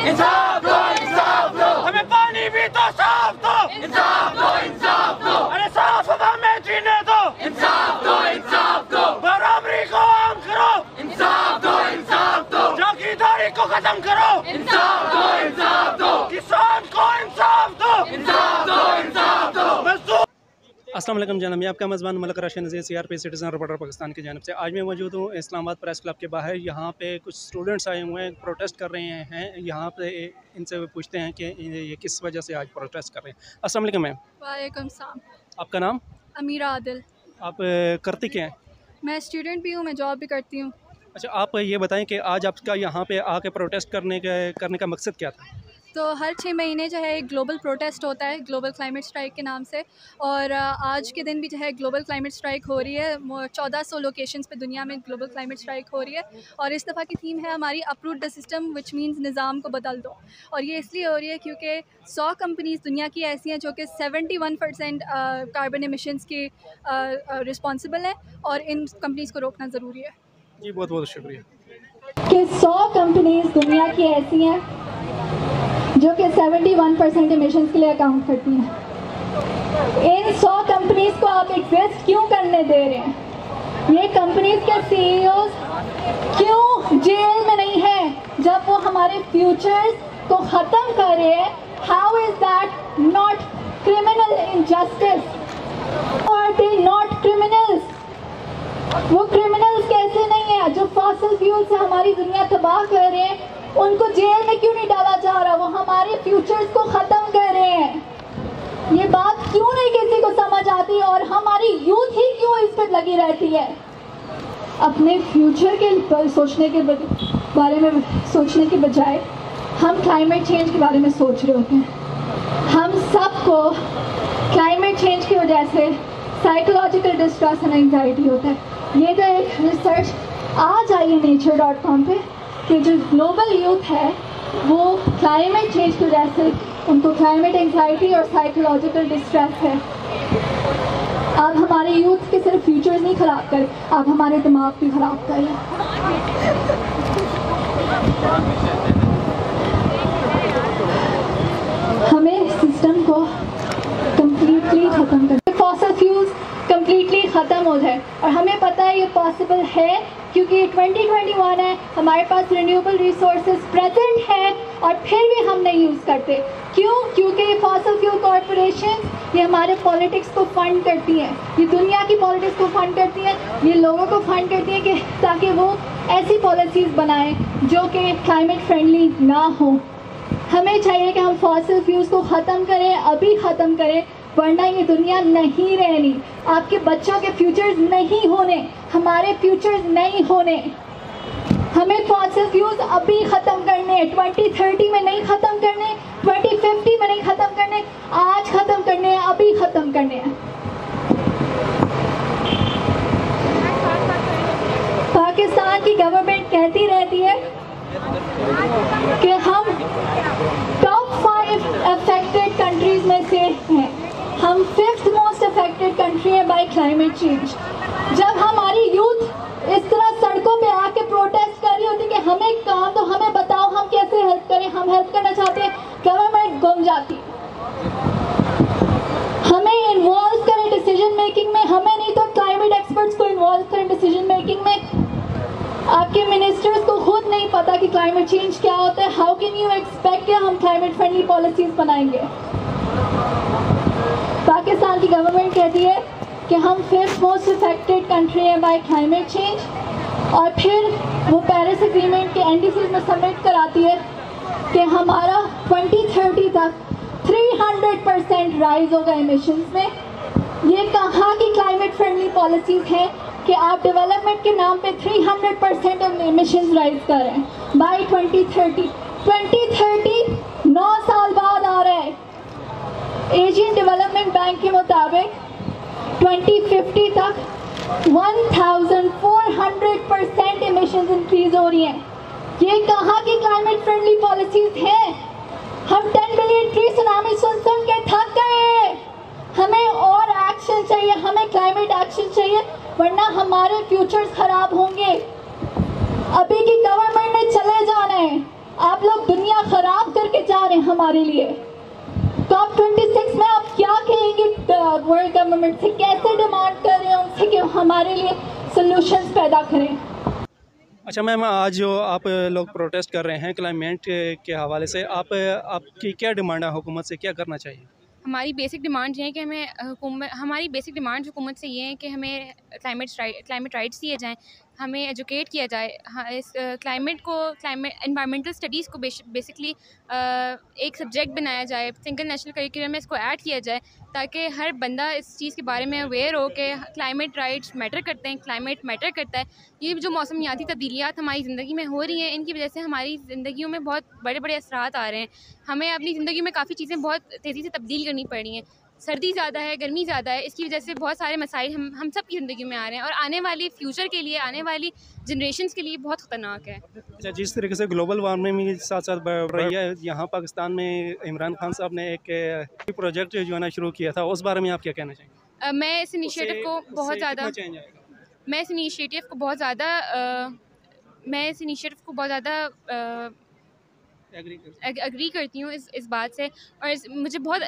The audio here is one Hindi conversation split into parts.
इंसाफ दो, इंसाफ दो। हमें पानी भी तो साफ दो, इंसाफ दो, इंसाफ दो। अरे साफ हवा में जीने दो, इंसाफ दो, इंसाफ दो। बराबरी को आम करो, इंसाफ दो, इंसाफ दो। जागीरदारी को खत्म करो, इंसाफ दो, इंसाफ दो। किसान को इंसाफ दो, इंसाफ दो, इंसाफ दो। मजदूर। अस्सलाम वालेकुम जनाब, मैं आपका मेज़बान मलिक राशिद नज़ीर CRP सिटीज़न रिपोर्टर पाकिस्तान की जानिब से। आज मैं मौजूद हूँ इस्लामाबाद प्रेस क्लब के बाहर। यहाँ पे कुछ स्टूडेंट्स आए हुए हैं, प्रोटेस्ट कर रहे हैं। यहाँ पे इनसे पूछते हैं कि ये किस वजह से आज प्रोटेस्ट कर रहे हैं। अस्सलाम वालेकुम मैम। वालेकुम सलाम। आपका नाम? अमीरा आदिल। आप करते क्या हैं? मैं स्टूडेंट भी हूँ, मैं जॉब भी करती हूँ। अच्छा, आप ये बताएं कि आज आपका यहाँ पे आके प्रोटेस्ट करने का मकसद क्या था? तो हर 6 महीने जो है एक ग्लोबल प्रोटेस्ट होता है, ग्लोबल क्लाइमेट स्ट्राइक के नाम से। और आज के दिन भी जो है ग्लोबल क्लाइमेट स्ट्राइक हो रही है। 1400 लोकेशंस पे दुनिया में ग्लोबल क्लाइमेट स्ट्राइक हो रही है। और इस दफ़ा की थीम है हमारी uproot the system which means निज़ाम को बदल दो। और ये इसलिए हो रही है क्योंकि 100 कंपनीज़ दुनिया की ऐसी हैं जो कि 71% कार्बन एमिशंस की रिस्पॉन्सिबल हैं, और इन कंपनीज़ को रोकना ज़रूरी है। जी बहुत बहुत शुक्रिया। कि 100 कंपनीज दुनिया की ऐसी हैं जो कि 71% एमिशंस के लिए अकाउंट करती हैं। इन 100 कंपनीज को आप एग्जिस्ट क्यों करने दे रहे हैं? ये कंपनीज के CEOs क्यों जेल में नहीं हैं जब वो हमारे फ्यूचर्स को ख़त्म कर रहे हैं? How is that not criminal injustice? Are they not criminals? वो क्रिमिनल्स कैसे नहीं है? जो फॉसिल फ्यूल से हमारी दुनिया तबाह कर रहे हैं, उनको जेल में क्यों नहीं डाला जा रहा? वो हमारे फ्यूचर्स को ख़त्म कर रहे हैं। ये बात क्यों नहीं किसी को समझ आती? और हमारी यूथ ही क्यों इस पर लगी रहती है? अपने फ्यूचर के सोचने के बारे में सोचने के बजाय हम क्लाइमेट चेंज के बारे में सोच रहे होते हैं। हम सबको क्लाइमेट चेंज की वजह से साइकोलॉजिकल डिस्ट्रेस एंड एंजाइटी होता है। ये तो एक रिसर्च आज आई है nature.com पे कि जो ग्लोबल यूथ है वो क्लाइमेट चेंज की वजह से उनको क्लाइमेट एंजाइटी और साइकोलॉजिकल डिस्ट्रेस है। आप हमारे यूथ के सिर्फ फ्यूचर्स नहीं ख़राब करें, आप हमारे दिमाग भी ख़राब करें। हमें सिस्टम को कम्प्लीटली ख़त्म करना, फॉसिल फ्यूल्स कम्प्लीटली ख़त्म हो जाए। और हमें पता है ये पॉसिबल है क्योंकि 2021 है, हमारे पास रिन्यूएबल रिसोर्सेज प्रेजेंट है और फिर भी हम नहीं यूज़ करते। क्यों? क्योंकि फॉसिल फ्यूल कॉरपोरेशन ये हमारे पॉलिटिक्स को फंड करती हैं, ये दुनिया की पॉलिटिक्स को फंड करती हैं, ये लोगों को फंड करती हैं कि ताकि वो ऐसी पॉलिसीज़ बनाएं जो कि क्लाइमेट फ्रेंडली ना हो। हमें चाहिए कि हम फॉसिल फ्यूल्स को ख़त्म करें, अभी ख़त्म करें, वरना ये दुनिया नहीं रहनी। आपके बच्चों के फ्यूचर्स नहीं होने, हमारे फ्यूचर्स नहीं होने। हमें फॉसिल फ्यूल्स अभी ख़त्म करने, 2030 में नहीं ख़त्म करने, 2050 में नहीं ख़त्म करने, आज ख़त्म करने हैं, अभी ख़त्म करने हैं। पाकिस्तान की गवर्नमेंट कहती रहती है कि हम टॉप 5 अफेक्टेड कंट्रीज में से हैं, हम 5th मोस्ट अफेक्टेड कंट्री है बाय क्लाइमेट चेंज। जब हमारी यूथ इस तरह सड़कों पे आके प्रोटेस्ट कर रही होती कि हमें काम तो हमें बताओ, हम कैसे हेल्प करें, हम हेल्प करना चाहते हैं, गवर्नमेंट गुम जाती। हमें इन्वॉल्व करें डिसीजन मेकिंग में, हमें नहीं तो क्लाइमेट एक्सपर्ट्स को इन्वॉल्व करें डिसीजन मेकिंग में। आपके मिनिस्टर्स को खुद नहीं पता कि क्लाइमेट चेंज क्या होता है। हाउ कैन यू एक्सपेक्ट कि हम क्लाइमेट फ्रेंडली पॉलिसीज बनाएंगे? पाकिस्तान की गवर्नमेंट कहती है कि हम 5th मोस्ट अफेक्टेड कंट्री है बाय क्लाइमेट चेंज, और फिर वो पेरिस एग्रीमेंट के NDCs में सबमिट कराती है कि हमारा 2030 तक 300% राइज होगा एमिशंस में। ये कहाँ की क्लाइमेट फ्रेंडली पॉलिसीज हैं कि आप डेवलपमेंट के नाम पे 300% एमिशंस राइज कर रहे हैं बाय 2030। 2030 9 साल बाद आ रहा है। एशियन डेवलपमेंट बैंक के मुताबिक 2050 तक 1400% एमिशंस इंक्रीज हो रही हैं। ये कहाँ की क्लाइमेट फ्रेंडली पॉलिसीज हैं? हम 10 बिलियन ट्री सुनामी सुन के थक गए। हमें और एक्शन चाहिए, हमें क्लाइमेट एक्शन चाहिए, वरना हमारे फ्यूचर्स खराब होंगे। अभी की गवर्नमेंट ने चले जाना है। आप लोग दुनिया खराब रहे हैं हमारे लिए। COP26 में आप क्या कहेंगे वर्ल्ड गवर्नमेंट से, कैसे डिमांड कर रहे हैं उनसे कि हमारे लिए सॉल्यूशंस पैदा करें? अच्छा मैम, आज जो आप लोग प्रोटेस्ट कर रहे हैं क्लाइमेट के हवाले से, आपकी क्या डिमांड है हुकूमत से, क्या करना चाहिए? हमारी बेसिक डिमांड ये है कि हमारी बेसिक डिमांड हुकूमत से ये है कि हमें क्लाइमेट राइट्स दिए जाएँ, हमें एजुकेट किया जाए। हाँ, इस क्लाइमेट एनवायरमेंटल स्टडीज़ को बेसिकली एक सब्जेक्ट बनाया जाए, सिंगल नेशनल करिकुलम में इसको ऐड किया जाए, ताकि हर बंदा इस चीज़ के बारे में अवेयर हो कि क्लाइमेट राइट्स मैटर करते हैं, क्लाइमेट मैटर करता है। ये जो मौसमियाती तब्दीलियात हमारी ज़िंदगी में हो रही हैं, इनकी वजह से हमारी ज़िंदगियों में बहुत बड़े बड़े असरात आ रहे हैं। हमें अपनी ज़िंदगी में काफ़ी चीज़ें बहुत तेज़ी से तब्दील करनी पड़ रही हैं। सर्दी ज़्यादा है, गर्मी ज़्यादा है, इसकी वजह से बहुत सारे मसाइल हम सब की ज़िंदगी में आ रहे हैं और आने वाली फ्यूचर के लिए, आने वाली जनरेशंस के लिए बहुत ख़तरनाक है। अच्छा, जिस तरीके से ग्लोबल वार्मिंग भी साथ साथ बढ़ रही है, यहाँ पाकिस्तान में इमरान खान साहब ने एक प्रोजेक्ट जो है ना शुरू किया था, उस बारे में आप क्या कहना चाहेंगे? मैं इस इनिशिएटिव को बहुत ज़्यादा एग्री करती हूँ इस बात से, और मुझे बहुत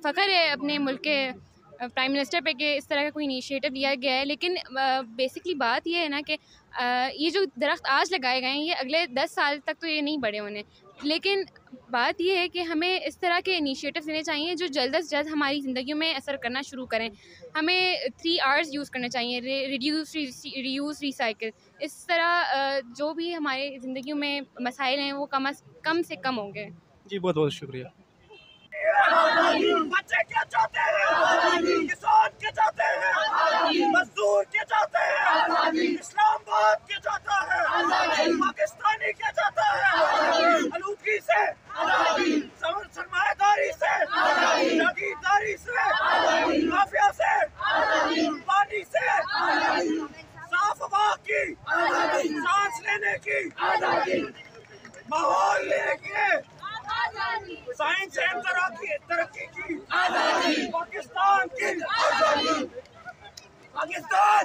फ़ख्र है अपने मुल्क के प्राइम मिनिस्टर पे कि इस तरह का कोई इनिशिएटिव लिया गया है। लेकिन बेसिकली बात ये है ना कि ये जो दरख्त आज लगाए गए हैं, ये अगले 10 साल तक तो ये नहीं बड़े होने। लेकिन बात ये है कि हमें इस तरह के इनिशिएटिव लेने चाहिए जो जल्द से जल्द हमारी ज़िंदगियों में असर करना शुरू करें। हमें 3 Rs यूज़ करने चाहिए, रिड्यूस, रीयूज़, रिसाइकिल। इस तरह जो भी हमारी ज़िंदगियों में मसाइल हैं वो कम से कम होंगे। जी, बहुत बहुत शुक्रिया। बच्चे क्या चाहते हैं? किसान क्या चाहते हैं? मजदूर क्या चाहते हैं? इस्लामाबाद क्या चाहता है? पाकिस्तानी क्या चाहता है? आलूगी से, सरमायादारी से, जागीरदारी से, माफिया से, पानी से, साफ हवा की, सांस लेने की, माहौल लेके, साइंस एंड तरक्की की, पाकिस्तान की, पाकिस्तान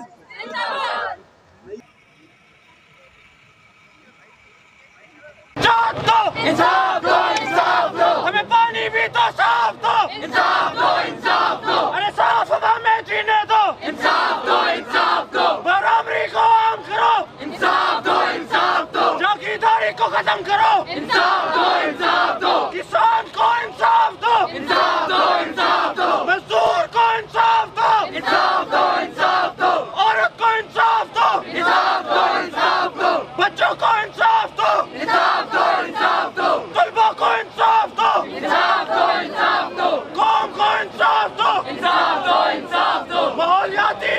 इंसाफ दो, इंसाफ दो, इंसाफ दो, हमें पानी भी तो साफ दो, इंसाफ दो, इंसाफ दो, अरे साफ हवा में जीने दो, इंसाफ दो, इंसाफ दो, बराबरी को आम करो, इंसाफ दो, इंसाफ दो, जागीरदारी को खत्म करो, इंसाफ दो, इंसाफ दो, किसान को इंसाफ दो, इंसाफ दो, इंसाफ दो, मजदूर को इंसाफ दो, इंसाफ दो, इंसाफ दो, औरत को इंसाफ दो, इंसाफ दो, इंसाफ दो, बच्चों को इंसाफ दो, इंसाफ दो, इंसाफ दो, तलबा को इंसाफ दो, इंसाफ दो, इंसाफ दो, कौम को इंसाफ दो, इंसाफ दो, इंसाफ दो, माहौलियाती